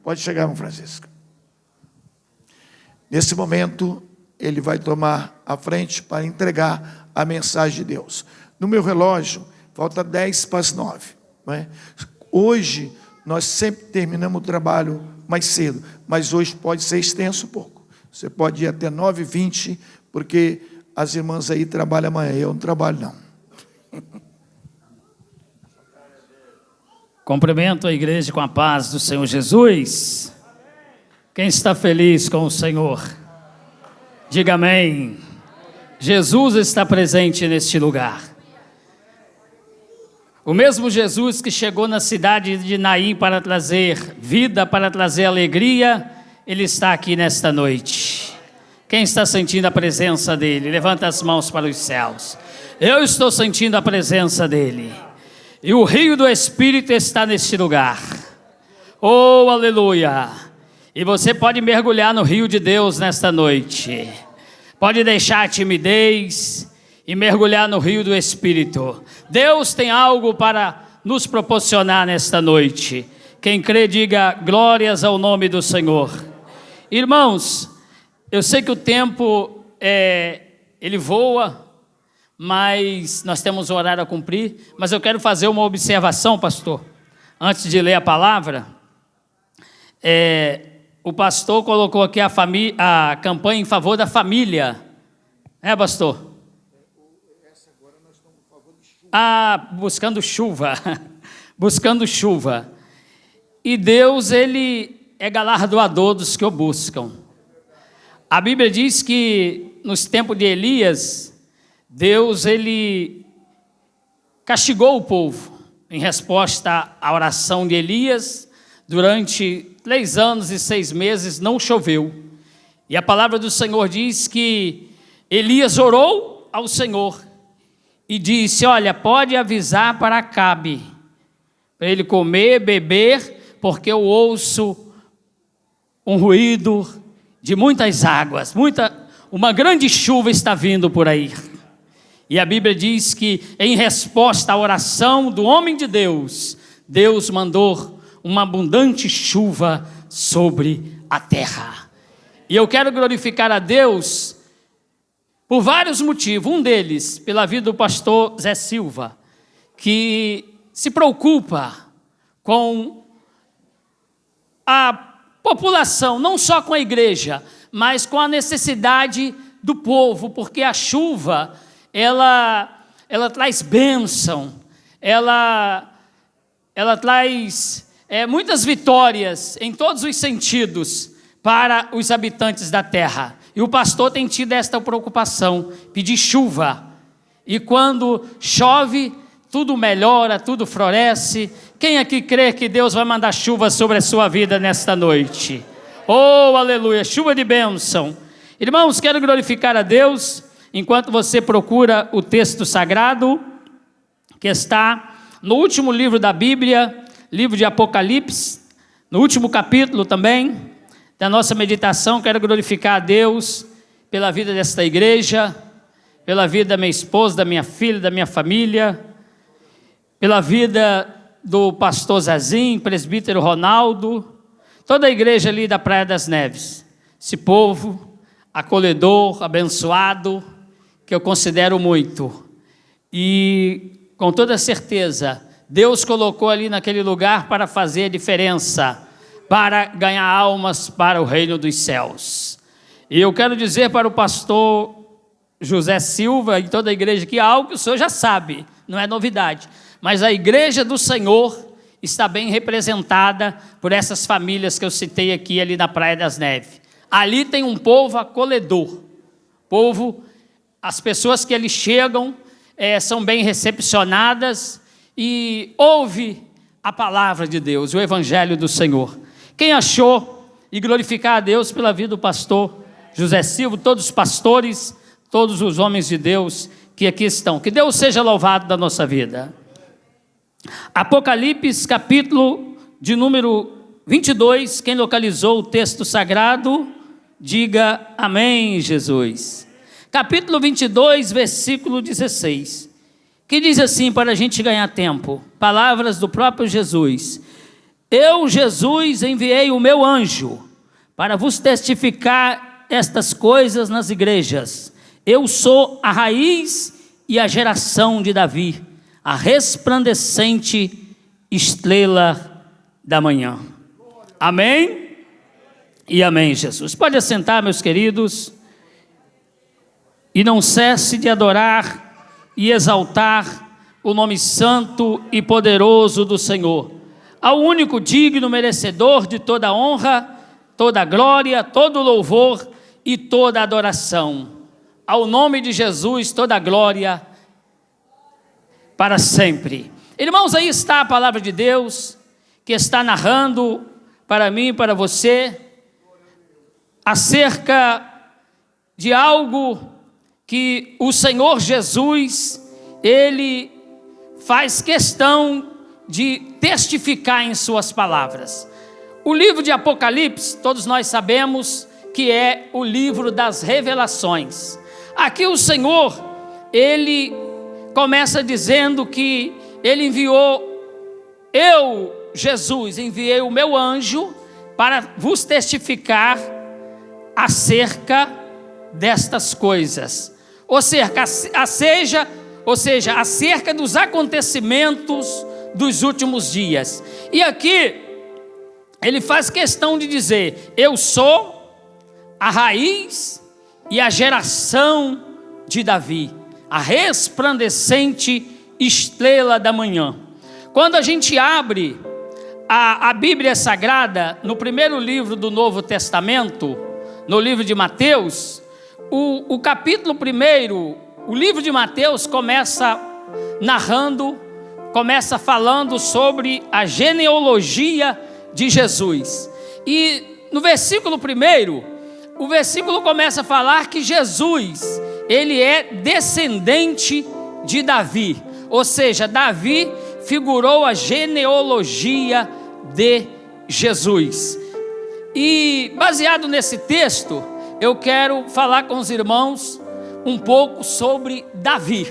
Pode chegar, irmão Francisco. Nesse momento, ele vai tomar a frente para entregar a mensagem de Deus. No meu relógio, falta 10:09. Não é? Hoje, nós sempre terminamos o trabalho mais cedo, mas hoje pode ser extenso um pouco. Você pode ir até 9:20, porque as irmãs aí trabalham amanhã. Eu não trabalho, não. Cumprimento a igreja com a paz do Senhor Jesus. Quem está feliz com o Senhor? Diga amém. Jesus está presente neste lugar. O mesmo Jesus que chegou na cidade de Naim para trazer vida, para trazer alegria, Ele está aqui nesta noite. Quem está sentindo a presença dEle? Levanta as mãos para os céus. Eu estou sentindo a presença dEle. E o rio do Espírito está neste lugar. Oh, aleluia! E você pode mergulhar no rio de Deus nesta noite. Pode deixar a timidez e mergulhar no rio do Espírito. Deus tem algo para nos proporcionar nesta noite. Quem crê, diga glórias ao nome do Senhor. Irmãos, eu sei que o tempo, ele voa, mas nós temos um horário a cumprir. Mas eu quero fazer uma observação, pastor, antes de ler a palavra. O pastor colocou aqui a campanha em favor da família. Pastor? Essa agora nós estamos em favor de chuva. Buscando chuva. Buscando chuva. E Deus, Ele é galardoador dos que o buscam. A Bíblia diz que nos tempos de Elias, Deus, Ele castigou o povo em resposta à oração de Elias. Durante 3 anos e 6 meses não choveu. E a palavra do Senhor diz que Elias orou ao Senhor e disse: olha, pode avisar para Acabe, para ele comer, beber, porque eu ouço um ruído de muitas águas, uma grande chuva está vindo por aí. E a Bíblia diz que em resposta à oração do homem de Deus, Deus mandou uma abundante chuva sobre a terra. E eu quero glorificar a Deus por vários motivos. Um deles, pela vida do pastor Zé Silva, que se preocupa com a população, não só com a igreja, mas com a necessidade do povo, porque a chuva, ela traz bênção, ela traz muitas vitórias em todos os sentidos para os habitantes da terra. E o pastor tem tido esta preocupação, pedir chuva. E quando chove, tudo melhora, tudo floresce. Quem aqui crê que Deus vai mandar chuva sobre a sua vida nesta noite? Oh, aleluia, chuva de bênção. Irmãos, quero glorificar a Deus, enquanto você procura o texto sagrado, que está no último livro da Bíblia, livro de Apocalipse, no último capítulo também, da nossa meditação. Quero glorificar a Deus pela vida desta igreja, pela vida da minha esposa, da minha filha, da minha família, pela vida do pastor Zezinho, presbítero Ronaldo, toda a igreja ali da Praia das Neves, esse povo acolhedor, abençoado, que eu considero muito. E com toda certeza, Deus colocou ali naquele lugar para fazer a diferença, para ganhar almas para o reino dos céus. E eu quero dizer para o pastor José Silva e toda a igreja que algo que o senhor já sabe, não é novidade, mas a igreja do Senhor está bem representada por essas famílias que eu citei aqui ali na Praia das Neves. Ali tem um povo acolhedor, as pessoas que ali chegam são bem recepcionadas e ouve a palavra de Deus, o evangelho do Senhor. Quem achou, e glorificar a Deus pela vida do pastor José Silva, todos os pastores, todos os homens de Deus que aqui estão. Que Deus seja louvado da nossa vida. Apocalipse, capítulo de número 22, quem localizou o texto sagrado, diga amém, Jesus. Capítulo 22, versículo 16, que diz assim, para a gente ganhar tempo, palavras do próprio Jesus: Eu, Jesus, enviei o meu anjo para vos testificar estas coisas nas igrejas. Eu sou a raiz e a geração de Davi, a resplandecente estrela da manhã. Amém? E amém, Jesus. Pode assentar, meus queridos, e não cesse de adorar e exaltar o nome santo e poderoso do Senhor, ao único digno merecedor de toda honra, toda glória, todo louvor e toda adoração. Ao nome de Jesus, toda glória para sempre. Irmãos, aí está a palavra de Deus, que está narrando para mim e para você, acerca de algo que o Senhor Jesus, Ele faz questão de testificar em suas palavras. O livro de Apocalipse, todos nós sabemos que é o livro das revelações. Aqui o Senhor, Ele começa dizendo que Ele enviou, eu, Jesus, enviei o meu anjo para vos testificar acerca destas coisas. Ou seja, acerca dos acontecimentos dos últimos dias. E aqui, ele faz questão de dizer: eu sou a raiz e a geração de Davi, a resplandecente estrela da manhã. Quando a gente abre a Bíblia Sagrada, no primeiro livro do Novo Testamento, no livro de Mateus, o capítulo 1, o livro de Mateus começa falando sobre a genealogia de Jesus. E no versículo 1, o versículo começa a falar que Jesus, ele é descendente de Davi. Ou seja, Davi figurou a genealogia de Jesus. E baseado nesse texto, eu quero falar com os irmãos um pouco sobre Davi.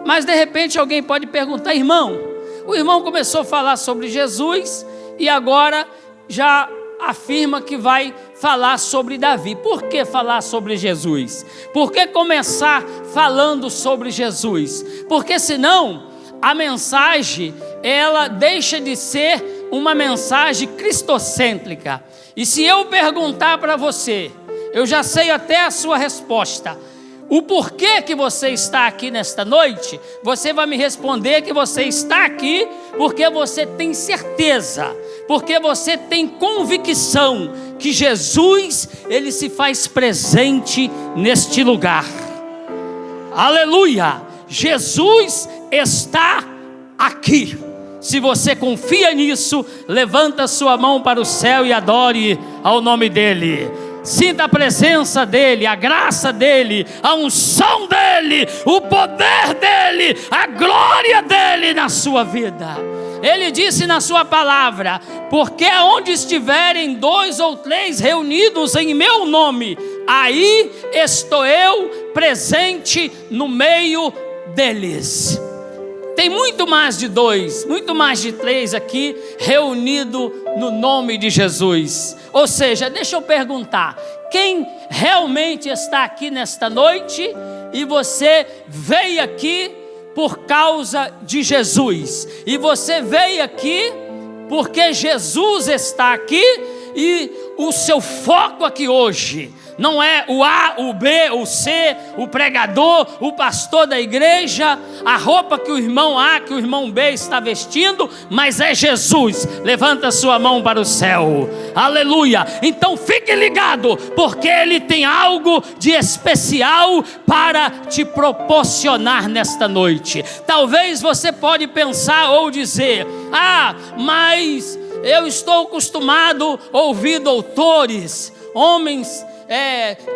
Mas de repente alguém pode perguntar: irmão, o irmão começou a falar sobre Jesus e agora já afirma que vai falar sobre Davi. Por que falar sobre Jesus? Por que começar falando sobre Jesus? Porque senão a mensagem, ela deixa de ser uma mensagem cristocêntrica. E se eu perguntar para você, eu já sei até a sua resposta. O porquê que você está aqui nesta noite, você vai me responder que você está aqui porque você tem certeza, porque você tem convicção que Jesus, ele se faz presente neste lugar. Aleluia! Jesus está aqui. Se você confia nisso, levanta sua mão para o céu e adore ao nome dele. Sinta a presença dele, a graça dele, a unção dele, o poder dele, a glória dele na sua vida. Ele disse na sua palavra: porque onde estiverem 2 ou 3 reunidos em meu nome, aí estou eu presente no meio deles. Tem muito mais de 2, muito mais de 3 aqui reunido no nome de Jesus. Ou seja, deixa eu perguntar: quem realmente está aqui nesta noite e você veio aqui por causa de Jesus? E você veio aqui porque Jesus está aqui e o seu foco aqui hoje não é o A, o B, o C, o pregador, o pastor da igreja, a roupa que o irmão A, que o irmão B está vestindo, mas é Jesus. Levanta sua mão para o céu. Aleluia. Então fique ligado, porque Ele tem algo de especial para te proporcionar nesta noite. Talvez você pode pensar ou dizer: mas eu estou acostumado a ouvir doutores, homens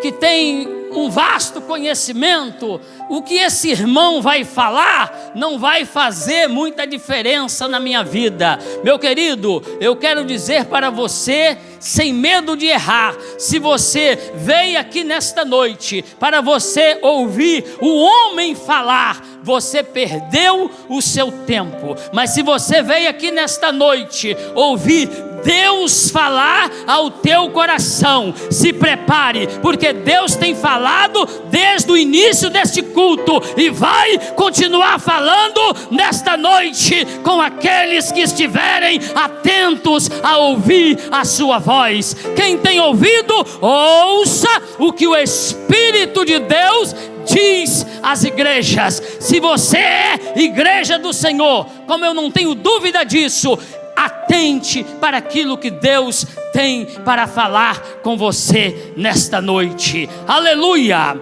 que tem um vasto conhecimento, o que esse irmão vai falar não vai fazer muita diferença na minha vida. Meu querido, eu quero dizer para você, sem medo de errar, se você veio aqui nesta noite para você ouvir o homem falar, você perdeu o seu tempo. Mas se você veio aqui nesta noite ouvir Deus falar ao teu coração, se prepare, porque Deus tem falado desde o início deste culto e vai continuar falando nesta noite com aqueles que estiverem atentos a ouvir a sua voz. Quem tem ouvido, ouça o que o Espírito de Deus diz às igrejas. Se você é igreja do Senhor, como eu não tenho dúvida disso, atente para aquilo que Deus tem para falar com você nesta noite. Aleluia!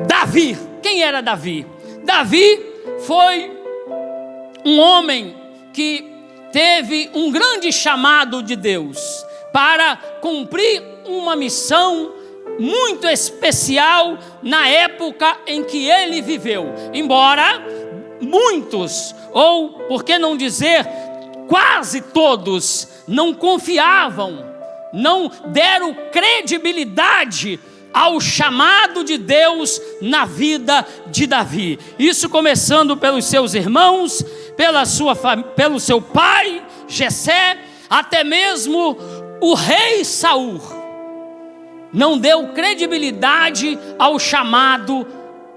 Davi, quem era Davi? Davi foi um homem que teve um grande chamado de Deus para cumprir uma missão muito especial na época em que ele viveu. Embora muitos, ou por que não dizer quase todos, não confiavam, não deram credibilidade ao chamado de Deus na vida de Davi. Isso começando pelos seus irmãos, pelo seu pai Jessé, até mesmo o rei Saul não deu credibilidade ao chamado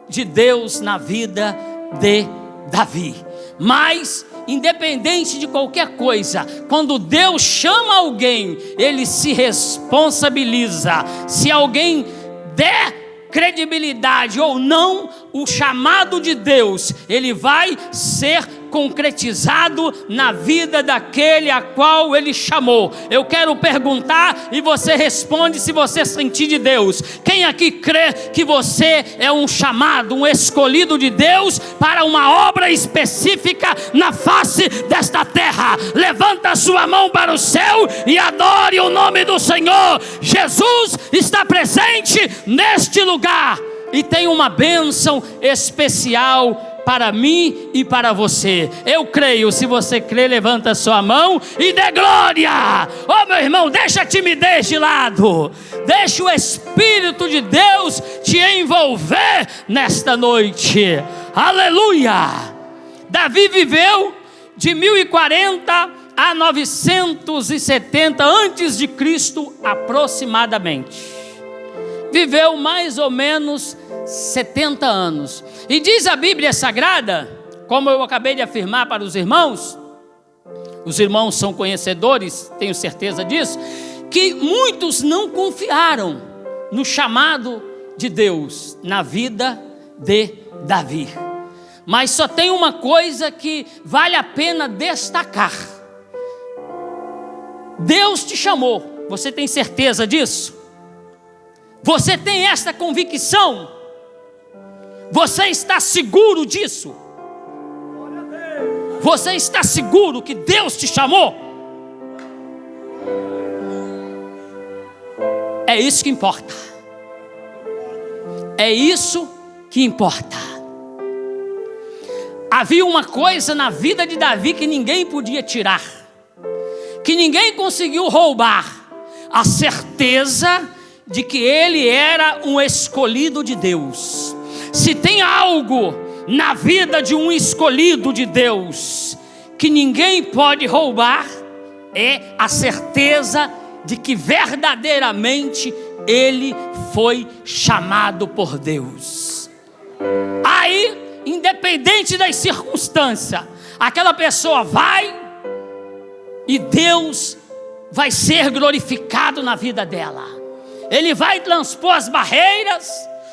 de Deus na vida de Davi. Mas independente de qualquer coisa, quando Deus chama alguém, ele se responsabiliza. Se alguém der credibilidade ou não, o chamado de Deus, ele vai ser concretizado na vida daquele a qual ele chamou. Eu quero perguntar e você responde se você sentir de Deus. Quem aqui crê que você é um chamado, um escolhido de Deus para uma obra específica na face desta terra? Levanta a sua mão para o céu e adore o nome do Senhor. Jesus está presente neste lugar e tem uma bênção especial para mim e para você. Eu creio. Se você crê, levanta a sua mão e dê glória. Oh, meu irmão, deixa a timidez de lado, deixa o Espírito de Deus te envolver nesta noite. Aleluia. Davi viveu de 1040 a 970 antes de Cristo aproximadamente. Viveu mais ou menos 70 anos. E diz a Bíblia Sagrada, como eu acabei de afirmar para os irmãos são conhecedores, tenho certeza disso, que muitos não confiaram no chamado de Deus na vida de Davi. Mas só tem uma coisa que vale a pena destacar: Deus te chamou. Você tem certeza disso? Você tem esta convicção? Você está seguro disso? Você está seguro que Deus te chamou? É isso que importa. É isso que importa. Havia uma coisa na vida de Davi que ninguém podia tirar, que ninguém conseguiu roubar: a certeza de que ele era um escolhido de Deus. Se tem algo na vida de um escolhido de Deus que ninguém pode roubar, é a certeza de que verdadeiramente ele foi chamado por Deus. Aí, independente das circunstâncias, aquela pessoa vai e Deus vai ser glorificado na vida dela. Ele vai transpor as barreiras,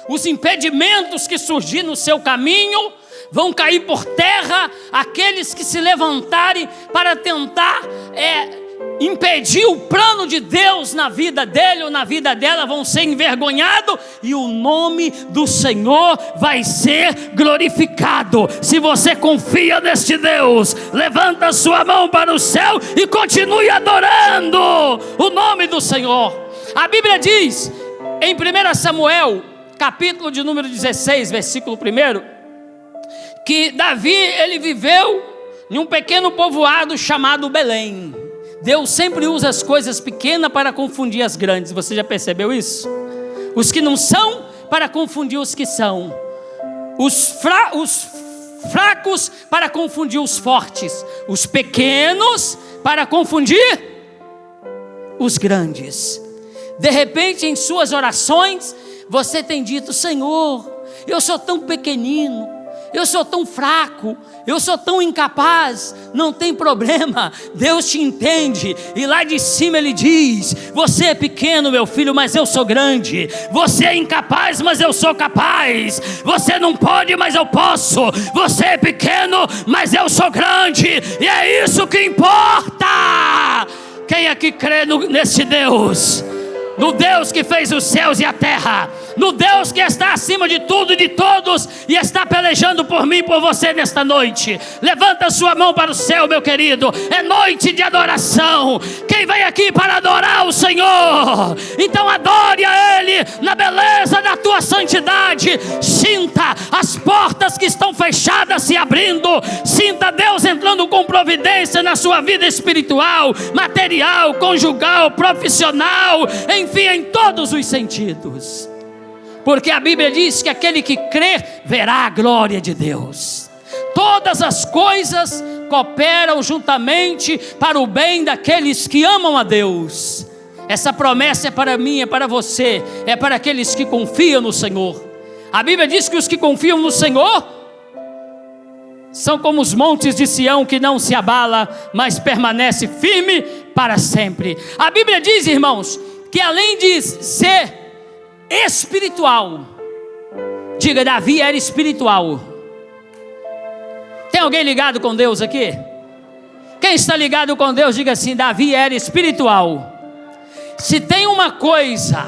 os impedimentos que surgirem no seu caminho vão cair por terra. Aqueles que se levantarem para tentar impedir o plano de Deus na vida dele ou na vida dela vão ser envergonhados, e o nome do Senhor vai ser glorificado. Se você confia neste Deus, levanta a sua mão para o céu e continue adorando o nome do Senhor. A Bíblia diz, em 1 Samuel, capítulo de número 16, versículo 1, que Davi, ele viveu em um pequeno povoado chamado Belém. Deus sempre usa as coisas pequenas para confundir as grandes. Você já percebeu isso? Os que não são para confundir os que são. Os fracos para confundir os fortes. Os pequenos para confundir os grandes. De repente, em suas orações, você tem dito: Senhor, eu sou tão pequenino, eu sou tão fraco, eu sou tão incapaz. Não tem problema, Deus te entende. E lá de cima Ele diz: você é pequeno, meu filho, mas eu sou grande. Você é incapaz, mas eu sou capaz. Você não pode, mas eu posso. Você é pequeno, mas eu sou grande. E é isso que importa. Quem aqui crê nesse Deus? No Deus que fez os céus e a terra, no Deus que está acima de tudo e de todos, e está pelejando por mim e por você nesta noite. Levanta a sua mão para o céu, meu querido. É noite de adoração. Quem vem aqui para adorar o Senhor, então adore a Ele na beleza da tua santidade. Sinta as portas que estão fechadas se abrindo. Sinta Deus entrando com providência na sua vida espiritual, material, conjugal, profissional, enfim, em todos os sentidos. Porque a Bíblia diz que aquele que crer verá a glória de Deus. Todas as coisas cooperam juntamente para o bem daqueles que amam a Deus. Essa promessa é para mim, é para você, é para aqueles que confiam no Senhor. A Bíblia diz que os que confiam no Senhor são como os montes de Sião, que não se abala, mas permanece firme para sempre. A Bíblia diz, irmãos, que além de ser espiritual, diga, Davi era espiritual. Tem alguém ligado com Deus aqui? Quem está ligado com Deus, diga assim: Davi era espiritual. Se tem uma coisa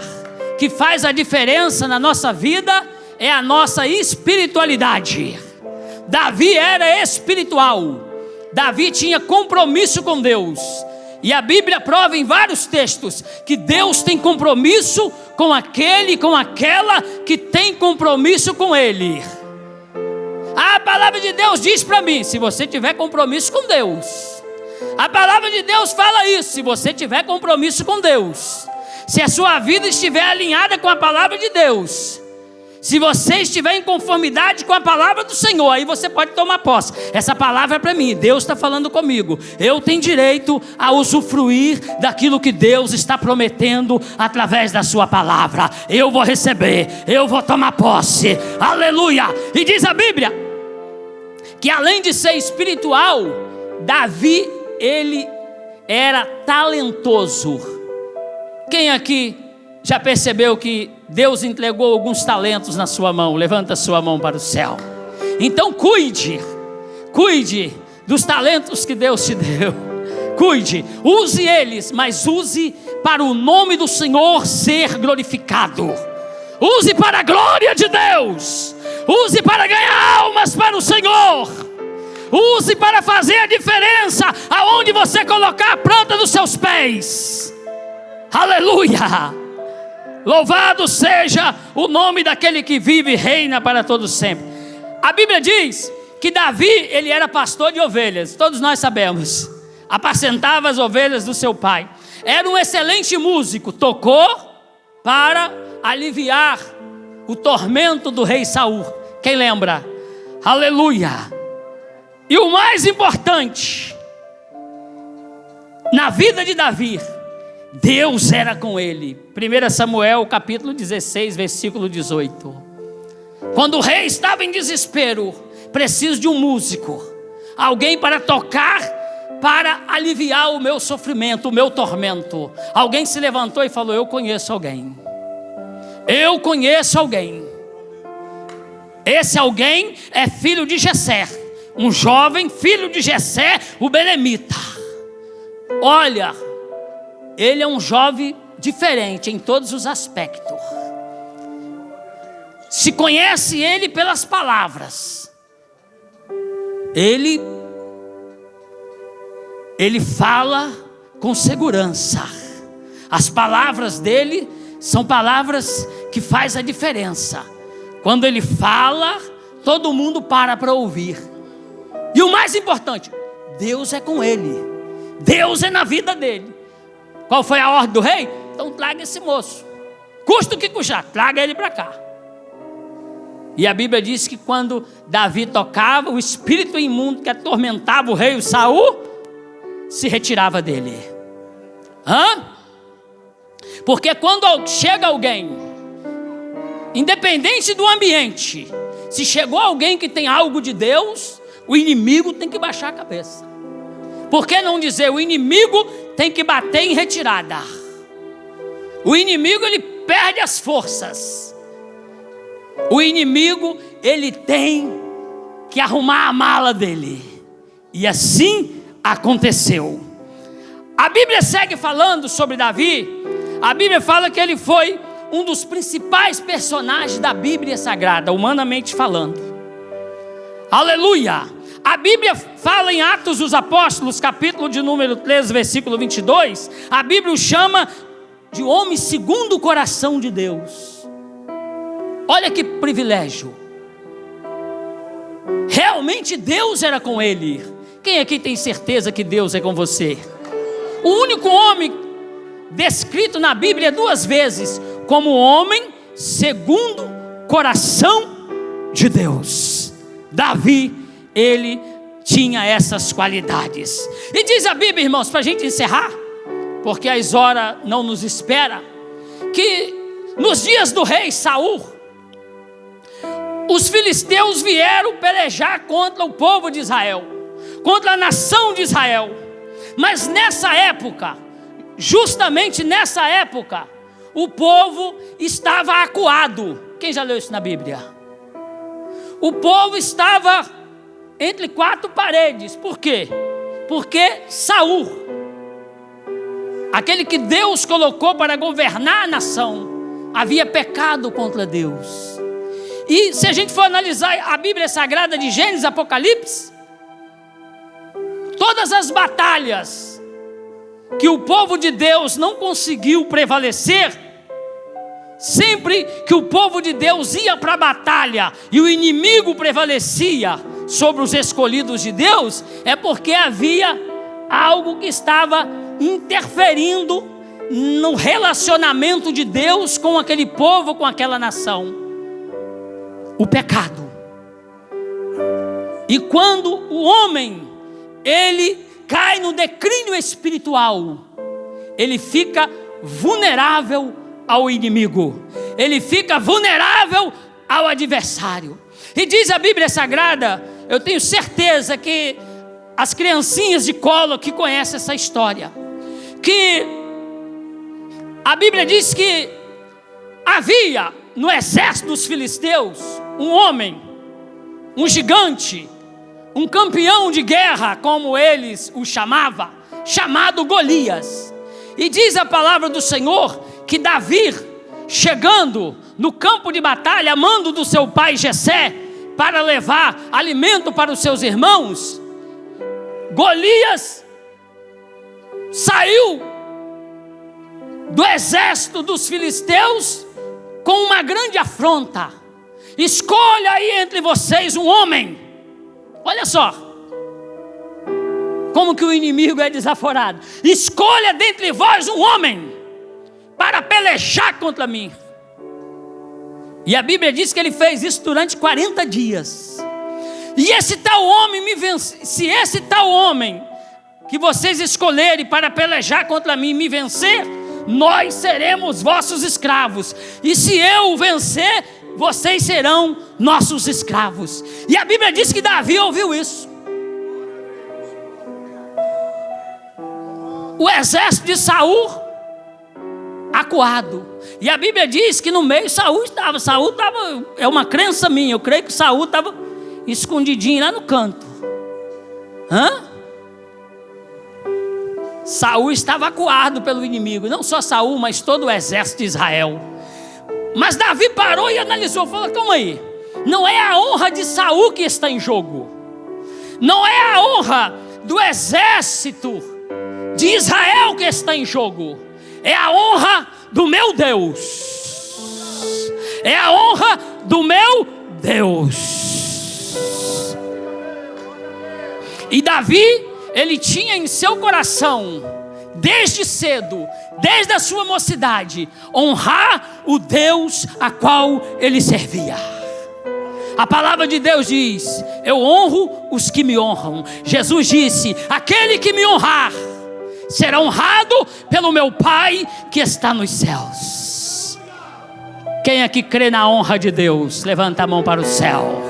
que faz a diferença na nossa vida, é a nossa espiritualidade. Davi era espiritual. Davi tinha compromisso com Deus. E a Bíblia prova em vários textos que Deus tem compromisso com aquele, com aquela que tem compromisso com Ele. A palavra de Deus diz para mim: se você tiver compromisso com Deus. A palavra de Deus fala isso: se você tiver compromisso com Deus, se a sua vida estiver alinhada com a palavra de Deus, se você estiver em conformidade com a palavra do Senhor, aí você pode tomar posse. Essa palavra é para mim, Deus está falando comigo. Eu tenho direito a usufruir daquilo que Deus está prometendo através da sua palavra. Eu vou receber, eu vou tomar posse. Aleluia! E diz a Bíblia que além de ser espiritual, Davi, ele era talentoso. Quem aqui já percebeu que Deus entregou alguns talentos na sua mão? Levanta a sua mão para o céu. Então cuide dos talentos que Deus te deu. Cuide, use eles, mas use para o nome do Senhor ser glorificado. Use para a glória de Deus. Use para ganhar almas para o Senhor. Use para fazer a diferença aonde você colocar a planta dos seus pés. Aleluia! Louvado seja o nome daquele que vive e reina para todos sempre. A Bíblia diz que Davi, ele era pastor de ovelhas. Todos nós sabemos. Apacentava as ovelhas do seu pai. Era um excelente músico. Tocou para aliviar o tormento do rei Saul. Quem lembra? Aleluia! E o mais importante, na vida de Davi, Deus era com ele. 1 Samuel capítulo 16, versículo 18. Quando o rei estava em desespero, preciso de um músico, alguém para tocar, para aliviar o meu sofrimento, o meu tormento. Alguém se levantou e falou: eu conheço alguém. Eu conheço alguém. Esse alguém é filho de Jessé, um jovem filho de Jessé, o belemita. Olha, ele é um jovem diferente em todos os aspectos. Se conhece ele pelas palavras. Ele fala com segurança. As palavras dele são palavras que fazem a diferença. Quando ele fala, todo mundo para ouvir. E o mais importante, Deus é com ele. Deus é na vida dele. Qual foi a ordem do rei? Então traga esse moço. Custa o que custar, traga ele para cá. E a Bíblia diz que quando Davi tocava, o espírito imundo que atormentava o rei Saul se retirava dele. Porque quando chega alguém, independente do ambiente, se chegou alguém que tem algo de Deus, o inimigo tem que baixar a cabeça. Por que não dizer, o inimigo tem que bater em retirada? O inimigo, ele perde as forças. O inimigo, ele tem que arrumar a mala dele. E assim aconteceu. A Bíblia segue falando sobre Davi. A Bíblia fala que ele foi um dos principais personagens da Bíblia Sagrada, humanamente falando. Aleluia! A Bíblia fala em Atos dos Apóstolos, capítulo de número 13, versículo 22. A Bíblia o chama de homem segundo o coração de Deus. Olha que privilégio. Realmente Deus era com ele. Quem aqui tem certeza que Deus é com você? O único homem descrito na Bíblia 2 vezes como homem segundo coração de Deus. Davi, ele tinha essas qualidades. E diz a Bíblia, irmãos, para a gente encerrar, porque as horas não nos esperam, que nos dias do rei Saul, os filisteus vieram pelejar contra o povo de Israel, contra a nação de Israel. Mas nessa época, justamente nessa época, o povo estava acuado. Quem já leu isso na Bíblia? O povo estava entre 4 paredes. Por quê? Porque Saul, aquele que Deus colocou para governar a nação, havia pecado contra Deus. E se a gente for analisar a Bíblia Sagrada de Gênesis e Apocalipse, todas as batalhas que o povo de Deus não conseguiu prevalecer, sempre que o povo de Deus ia para a batalha e o inimigo prevalecia sobre os escolhidos de Deus, é porque havia algo que estava interferindo no relacionamento de Deus com aquele povo, com aquela nação. O pecado. E quando o homem, ele cai no declínio espiritual, ele fica vulnerável ao inimigo, ele fica vulnerável ao adversário. E diz a Bíblia Sagrada, eu tenho certeza que as criancinhas de colo que conhecem essa história, que a Bíblia diz que havia no exército dos filisteus um homem, um gigante, um campeão de guerra, como eles o chamavam, chamado Golias. E diz a palavra do Senhor que Davi, chegando no campo de batalha, a mando do seu pai Jessé, para levar alimento para os seus irmãos, Golias saiu do exército dos filisteus com uma grande afronta. Escolha aí entre vocês um homem. Olha só como que o inimigo é desaforado. Escolha dentre vós um homem para pelejar contra mim. E a Bíblia diz que ele fez isso durante 40 dias. E esse tal homem me vence. Se esse tal homem que vocês escolherem para pelejar contra mim me vencer, nós seremos vossos escravos. E se eu o vencer, vocês serão nossos escravos. E a Bíblia diz que Davi ouviu isso. O exército de Saul acuado. E a Bíblia diz que no meio Saul estava, é uma crença minha, eu creio que Saul estava escondidinho lá no canto. Saul estava acuado pelo inimigo, não só Saul, mas todo o exército de Israel. Mas Davi parou e analisou, falou: calma aí, não é a honra de Saul que está em jogo, não é a honra do exército de Israel que está em jogo, é a honra do meu Deus. É a honra do meu Deus. E Davi, ele tinha em seu coração, desde cedo, desde a sua mocidade, honrar o Deus a qual ele servia. A palavra de Deus diz: eu honro os que me honram. Jesus disse: aquele que me honrar será honrado pelo meu Pai que está nos céus. Quem aqui crê na honra de Deus, levanta a mão para o céu.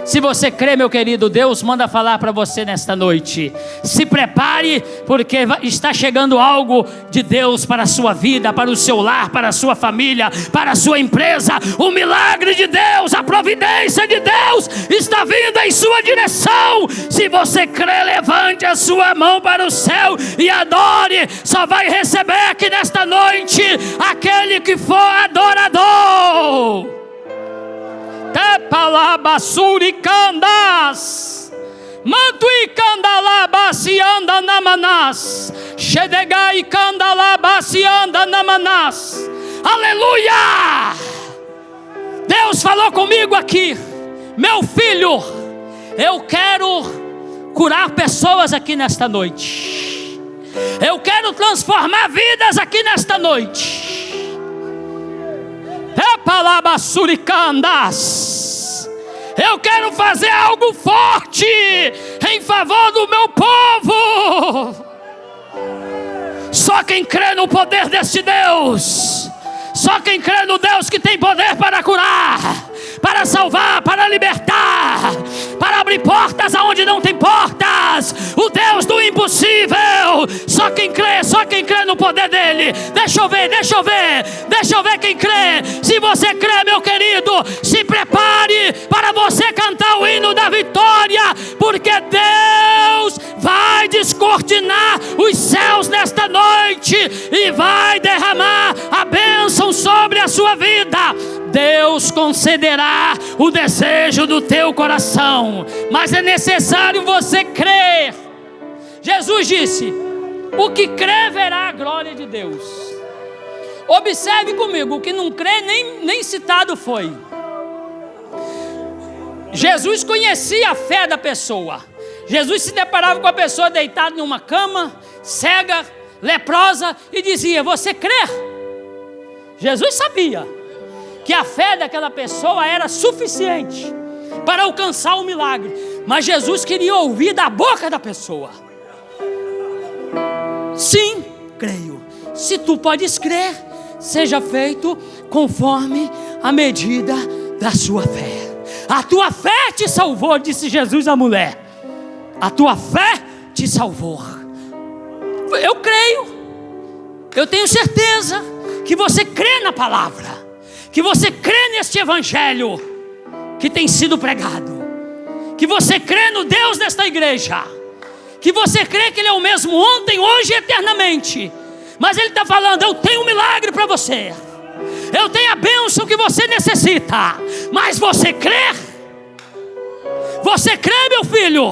Se você crê, meu querido, Deus manda falar para você nesta noite. Se prepare, porque está chegando algo de Deus para a sua vida, para o seu lar, para a sua família, para a sua empresa. O milagre de Deus, a providência de Deus está vindo em sua direção. Se você crê, levante a sua mão para o céu e adore. Só vai receber aqui nesta noite aquele que for adorador. Tepalabasuricandas, mantuicandalabasianda namanas, shedegai candalabasianda namanas. Aleluia! Deus falou comigo aqui: meu filho, eu quero curar pessoas aqui nesta noite. Eu quero transformar vidas aqui nesta noite. Eu quero fazer algo forte em favor do meu povo. Só quem crê no poder deste Deus, só quem crê no Deus que tem poder para curar, para salvar, para libertar, para abrir portas aonde não tem portas, o Deus do impossível. Só quem crê no poder dele. Deixa eu ver quem crê. Se você crê, meu querido, se prepare para você cantar o hino da vitória, porque Deus vai descortinar os céus nesta noite e vai derramar a bênção sobre a sua vida. Deus concederá o desejo do teu coração, mas é necessário você crer. Jesus disse: o que crê verá a glória de Deus. Observe comigo, o que não crê nem citado foi. Jesus conhecia a fé da pessoa. Jesus se deparava com a pessoa deitada em uma cama, cega, leprosa, e dizia: você crê? Jesus sabia que a fé daquela pessoa era suficiente para alcançar o milagre, mas Jesus queria ouvir da boca da pessoa: sim, creio. Se tu podes crer, seja feito conforme a medida da sua fé. A tua fé te salvou, disse Jesus à mulher. A tua fé te salvou. Eu creio, eu tenho certeza que você crê na palavra, que você crê neste evangelho que tem sido pregado, que você crê no Deus desta igreja, que você crê que Ele é o mesmo ontem, hoje e eternamente. Mas Ele está falando: eu tenho um milagre para você, eu tenho a bênção que você necessita. Mas você crê? Você crê, meu filho?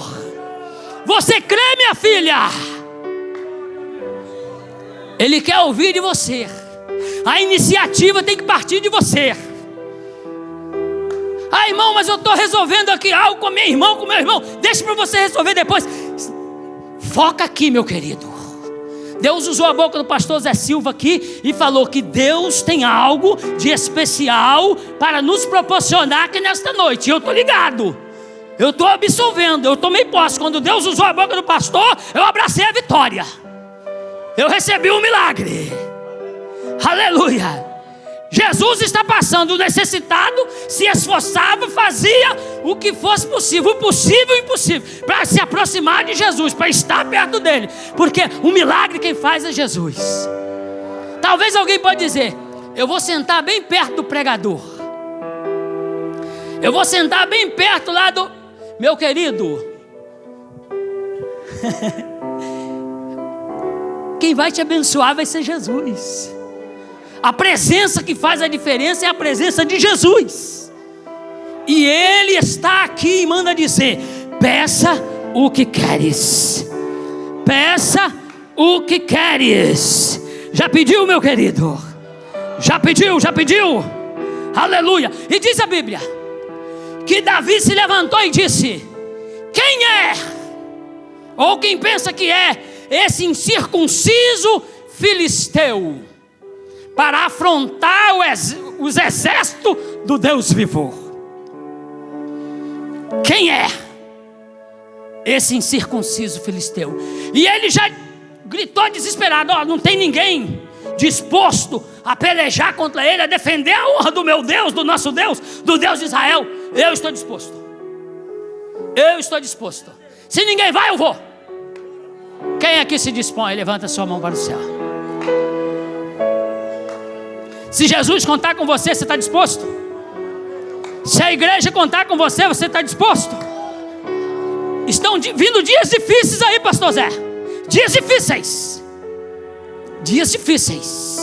Você crê, minha filha? Ele quer ouvir de você. A iniciativa tem que partir de você. Ah, irmão, mas eu estou resolvendo aqui algo com minha irmã, com meu irmão. Deixa para você resolver depois. Foca aqui, meu querido. Deus usou a boca do pastor Zé Silva aqui e falou que Deus tem algo de especial para nos proporcionar aqui nesta noite. E eu estou ligado, eu estou absolvendo, eu tomei posse. Quando Deus usou a boca do pastor, eu abracei a vitória, eu recebi um milagre. Aleluia. Jesus está passando, o necessitado se esforçava, fazia o que fosse possível, o possível e o impossível, para se aproximar de Jesus, para estar perto dele, porque o milagre quem faz é Jesus. Talvez alguém pode dizer: eu vou sentar bem perto do pregador, eu vou sentar bem perto lá do... Meu querido, quem vai te abençoar vai ser Jesus. A presença que faz a diferença é a presença de Jesus. E Ele está aqui e manda dizer: peça o que queres. Peça o que queres. Já pediu, meu querido? Já pediu, já pediu? Aleluia. E diz a Bíblia que Davi se levantou e disse: quem é? Ou quem pensa que é esse incircunciso filisteu para afrontar os exércitos do Deus vivo? Quem é esse incircunciso filisteu? E ele já gritou desesperado: ó, não tem ninguém disposto a pelejar contra ele, a defender a honra do meu Deus, do nosso Deus, do Deus de Israel. Eu estou disposto. Eu estou disposto. Se ninguém vai, eu vou. Quem aqui se dispõe? Levanta sua mão para o céu. Se Jesus contar com você, você está disposto? Se a igreja contar com você, você está disposto? Estão vindo dias difíceis aí, pastor Zé. Dias difíceis. Dias difíceis.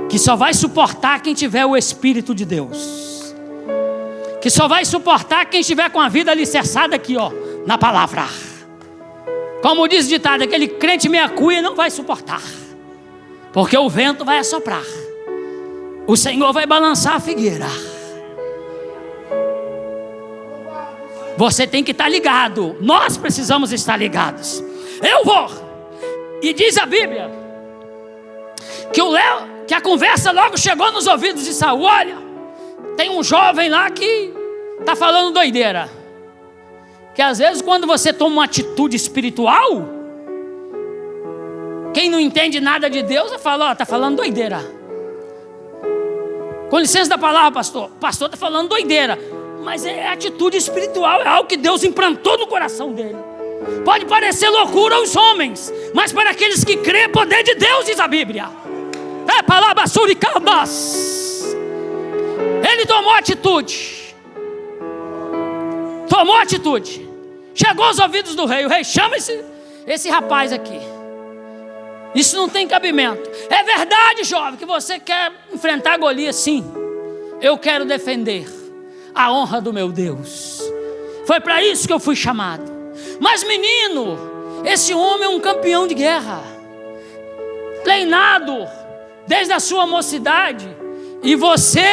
Que só vai suportar quem tiver o Espírito de Deus. Que só vai suportar quem estiver com a vida alicerçada aqui, ó, na palavra. Como diz o ditado, aquele crente meia cuia não vai suportar. Porque o vento vai assoprar. O Senhor vai balançar a figueira. Você tem que estar ligado. Nós precisamos estar ligados. Eu vou. E diz a Bíblia que a conversa logo chegou nos ouvidos de Saul. Olha, tem um jovem lá que está falando doideira. Que às vezes quando você toma uma atitude espiritual, quem não entende nada de Deus fala: ó, está falando doideira. Com licença da palavra, pastor. O pastor está falando doideira. Mas é atitude espiritual, é algo que Deus implantou no coração dele. Pode parecer loucura aos homens, mas para aqueles que creem, poder de Deus, diz a Bíblia. É palavra suricabas. Ele tomou atitude. Tomou atitude. Chegou aos ouvidos do rei. O rei: chama esse rapaz aqui. Isso não tem cabimento. É verdade, jovem, que você quer enfrentar Golias? Sim. Eu quero defender a honra do meu Deus. Foi para isso que eu fui chamado. Mas menino, esse homem é um campeão de guerra, treinado desde a sua mocidade, e você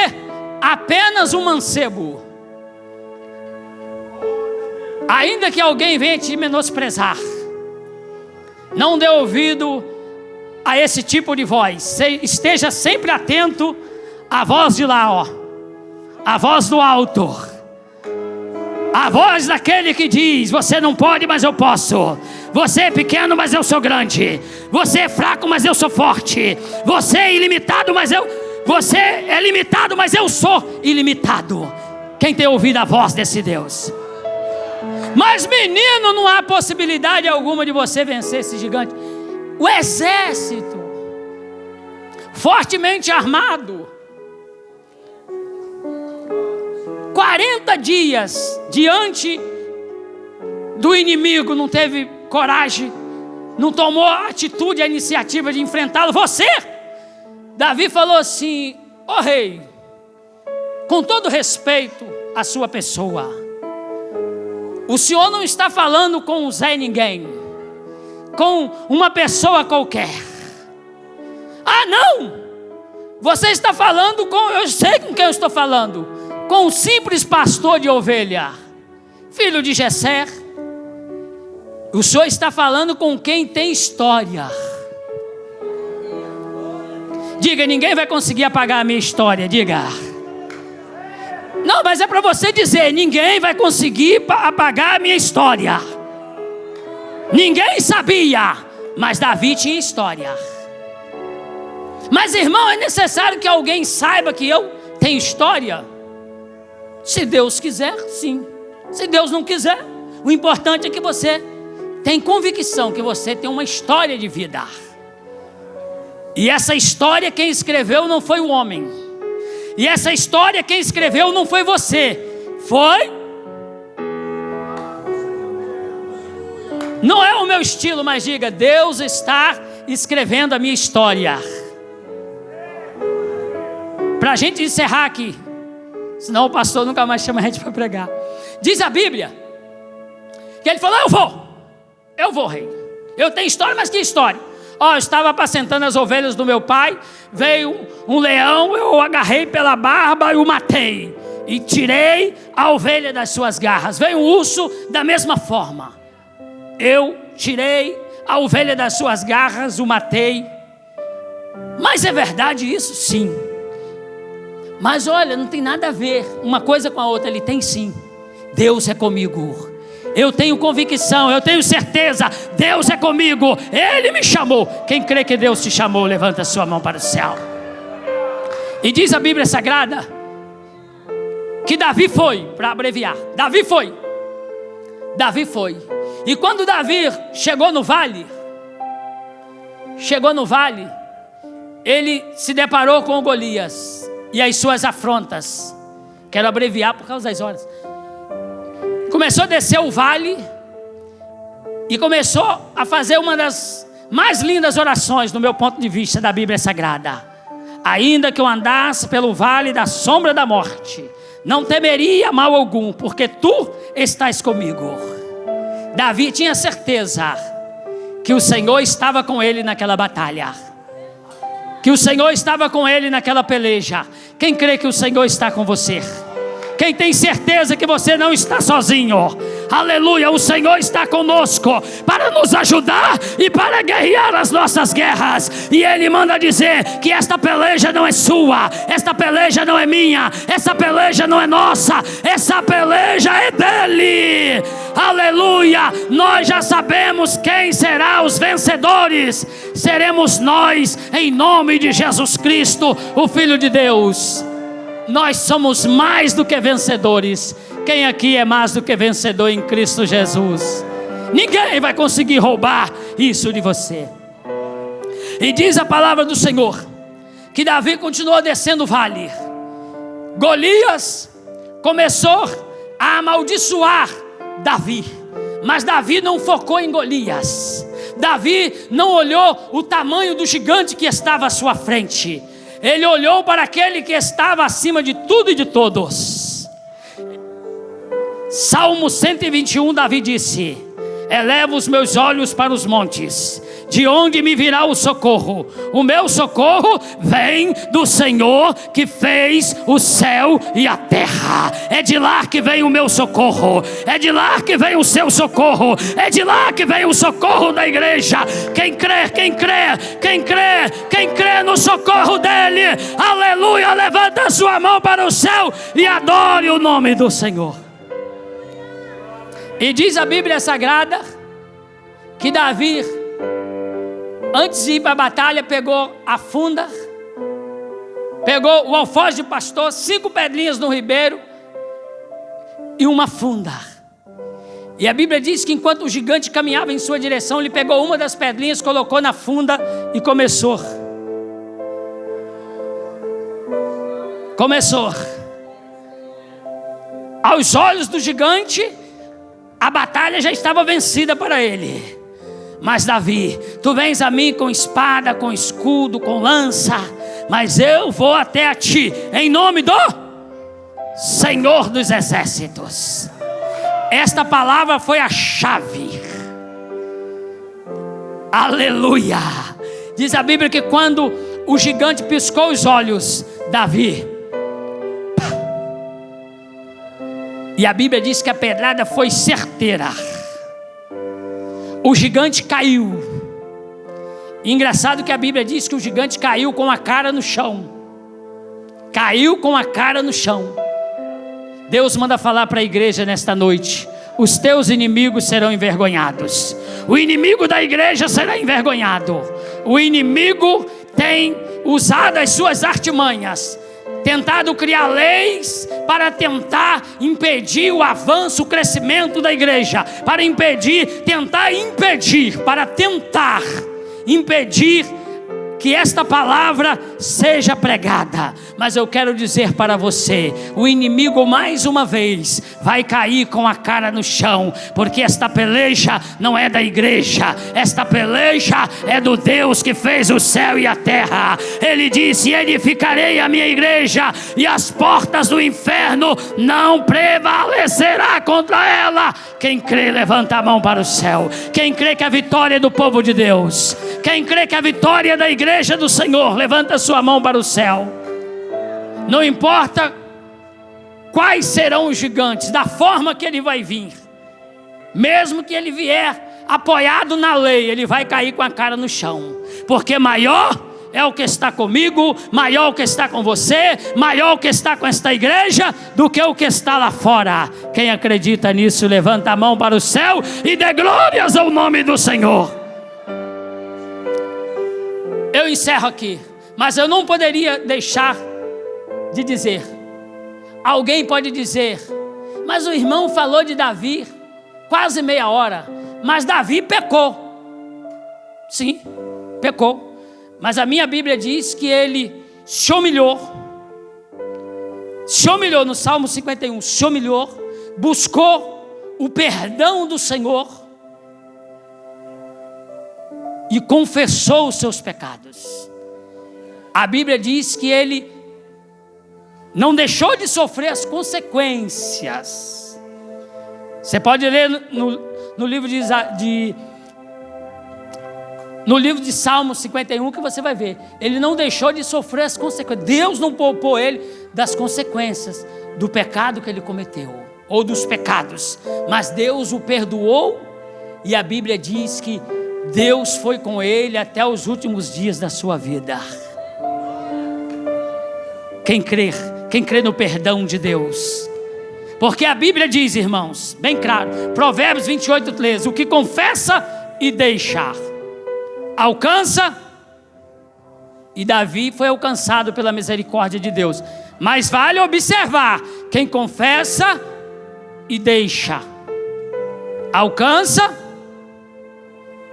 apenas um mancebo. Ainda que alguém venha te menosprezar, não dê ouvido a esse tipo de voz. Esteja sempre atento à voz de lá, ó, a voz do alto, a voz daquele que diz: você não pode, mas eu posso. Você é pequeno, mas eu sou grande. Você é fraco, mas eu sou forte. Você é ilimitado, mas você é limitado, mas eu sou ilimitado. Quem tem ouvido a voz desse Deus? Mas menino, não há possibilidade alguma de você vencer esse gigante. O exército fortemente armado, 40 dias diante do inimigo, não teve coragem, não tomou a atitude, a iniciativa de enfrentá-lo. Davi falou assim: ó rei, com todo respeito à sua pessoa, o senhor não está falando com o Zé Ninguém, com uma pessoa qualquer. Ah, não! Você está falando com, eu sei com quem eu estou falando, com um simples pastor de ovelha, filho de Jessé. O senhor está falando com quem tem história. Diga: ninguém vai conseguir apagar a minha história. Diga. Não, mas é para você dizer: ninguém vai conseguir apagar a minha história. Ninguém sabia, mas Davi tinha história. Mas irmão, é necessário que alguém saiba que eu tenho história? Se Deus quiser, sim. Se Deus não quiser, o importante é que você tem convicção que você tem uma história de vida. E essa história quem escreveu não foi o homem. E essa história quem escreveu não foi você. Foi? Não é o meu estilo, mas diga: Deus está escrevendo a minha história. Para a gente encerrar aqui, senão o pastor nunca mais chama a gente para pregar. Diz a Bíblia que ele falou: eu vou rei. Eu tenho história, mas que história? Ó, eu estava apacentando as ovelhas do meu pai, veio um leão, eu o agarrei pela barba e o matei, e tirei a ovelha das suas garras. Veio um urso da mesma forma, eu tirei a ovelha das suas garras, o matei. Mas é verdade isso? Sim. Mas olha, não tem nada a ver uma coisa com a outra. Ele tem sim. Deus é comigo. Eu tenho convicção, eu tenho certeza. Deus é comigo. Ele me chamou. Quem crê que Deus te chamou, levanta a sua mão para o céu. E diz a Bíblia Sagrada que Davi foi, para abreviar, Davi foi. E quando Davi chegou no vale, ele se deparou com Golias e as suas afrontas. Quero abreviar por causa das horas. Começou a descer o vale e começou a fazer uma das mais lindas orações, do meu ponto de vista, da Bíblia Sagrada. Ainda que eu andasse pelo vale da sombra da morte, não temeria mal algum, porque tu estás comigo. Davi tinha certeza que o Senhor estava com ele naquela batalha, que o Senhor estava com ele naquela peleja. Quem crê que o Senhor está com você? Quem tem certeza que você não está sozinho? Aleluia, o Senhor está conosco para nos ajudar e para guerrear as nossas guerras. E Ele manda dizer que esta peleja não é sua, esta peleja não é minha, essa peleja não é nossa, essa peleja é dEle. Aleluia, nós já sabemos quem será os vencedores. Seremos nós, em nome de Jesus Cristo, o Filho de Deus. Nós somos mais do que vencedores. Quem aqui é mais do que vencedor em Cristo Jesus? Ninguém vai conseguir roubar isso de você. E diz a palavra do Senhor que Davi continuou descendo o vale. Golias começou a amaldiçoar Davi, mas Davi não focou em Golias. Davi não olhou o tamanho do gigante que estava à sua frente. Ele olhou para aquele que estava acima de tudo e de todos. Salmo 121, Davi disse: eleva os meus olhos para os montes, de onde me virá o socorro? O meu socorro vem do Senhor que fez o céu e a terra. É de lá que vem o meu socorro, é de lá que vem o seu socorro, é de lá que vem o socorro da igreja. Quem crê, quem crê, quem crê, quem crê no socorro dele, aleluia, levanta a sua mão para o céu e adore o nome do Senhor. E diz a Bíblia Sagrada que Davi, antes de ir para a batalha, pegou a funda, pegou o alfoz de pastor, 5 pedrinhas no ribeiro e uma funda. E a Bíblia diz que enquanto o gigante caminhava em sua direção, ele pegou uma das pedrinhas, colocou na funda e começou. Aos olhos do gigante, a batalha já estava vencida para ele. Mas Davi, tu vens a mim com espada, com escudo, com lança, mas eu vou até a ti, em nome do Senhor dos Exércitos. Esta palavra foi a chave. Aleluia. Diz a Bíblia que quando o gigante piscou os olhos, Davi, e a Bíblia diz que a pedrada foi certeira. O gigante caiu. E engraçado que a Bíblia diz que o gigante caiu com a cara no chão. Caiu com a cara no chão. Deus manda falar para a igreja nesta noite: os teus inimigos serão envergonhados. O inimigo da igreja será envergonhado. O inimigo tem usado as suas artimanhas, tentado criar leis para tentar impedir o avanço, o crescimento da igreja, para tentar impedir que esta palavra seja pregada. Mas eu quero dizer para você: o inimigo mais uma vez vai cair com a cara no chão, porque esta peleja não é da igreja, esta peleja é do Deus que fez o céu e a terra. Ele disse: edificarei a minha igreja e as portas do inferno não prevalecerá contra ela. Quem crê, levanta a mão para o céu. Quem crê que a vitória é do povo de Deus? Quem crê que a vitória é da igreja do Senhor, levanta a sua mão para o céu. Não importa quais serão os gigantes, da forma que ele vai vir, mesmo que ele vier apoiado na lei, ele vai cair com a cara no chão, porque maior é o que está comigo, maior o que está com você, maior o que está com esta igreja, do que o que está lá fora. Quem acredita nisso, levanta a mão para o céu e dê glórias ao nome do Senhor. Eu encerro aqui, mas eu não poderia deixar de dizer. Alguém pode dizer: mas o irmão falou de Davi quase meia hora, mas Davi pecou. Sim, pecou. Mas a minha Bíblia diz que ele se humilhou no Salmo 51, se humilhou, buscou o perdão do Senhor e confessou os seus pecados. A Bíblia diz que ele não deixou de sofrer as consequências. Você pode ler no livro no livro de Salmo 51, que você vai ver. Ele não deixou de sofrer as consequências. Deus não poupou ele das consequências do pecado que ele cometeu, ou dos pecados, mas Deus o perdoou. E a Bíblia diz que Deus foi com ele até os últimos dias da sua vida. Quem crê no perdão de Deus, porque a Bíblia diz, irmãos, bem claro, Provérbios 28:13, o que confessa e deixar alcança. E Davi foi alcançado pela misericórdia de Deus. Mas vale observar: quem confessa e deixa alcança,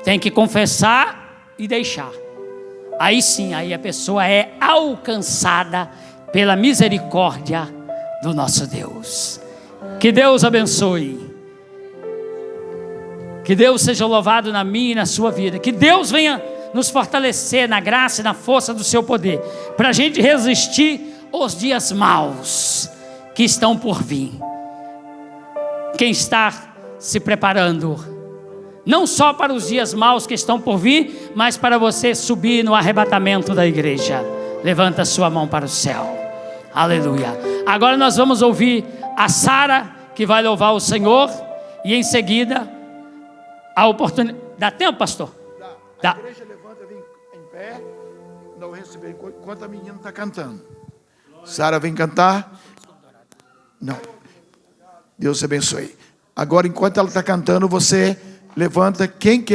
tem que confessar e deixar. Aí sim, aí a pessoa é alcançada pela misericórdia do nosso Deus. Que Deus abençoe. Que Deus seja louvado na minha e na sua vida. Que Deus venha nos fortalecer na graça e na força do seu poder, para a gente resistir aos dias maus que estão por vir. Quem está se preparando, não só para os dias maus que estão por vir, mas para você subir no arrebatamento da igreja, levanta a sua mão para o céu. Aleluia. Agora nós vamos ouvir a Sara, que vai louvar o Senhor, e em seguida a oportunidade. Dá tempo, pastor? Dá. A igreja levanta, vem em pé, não receber enquanto a menina está cantando. Sara vem cantar. Não. Deus abençoe. Agora, enquanto ela está cantando, você levanta. Quem quer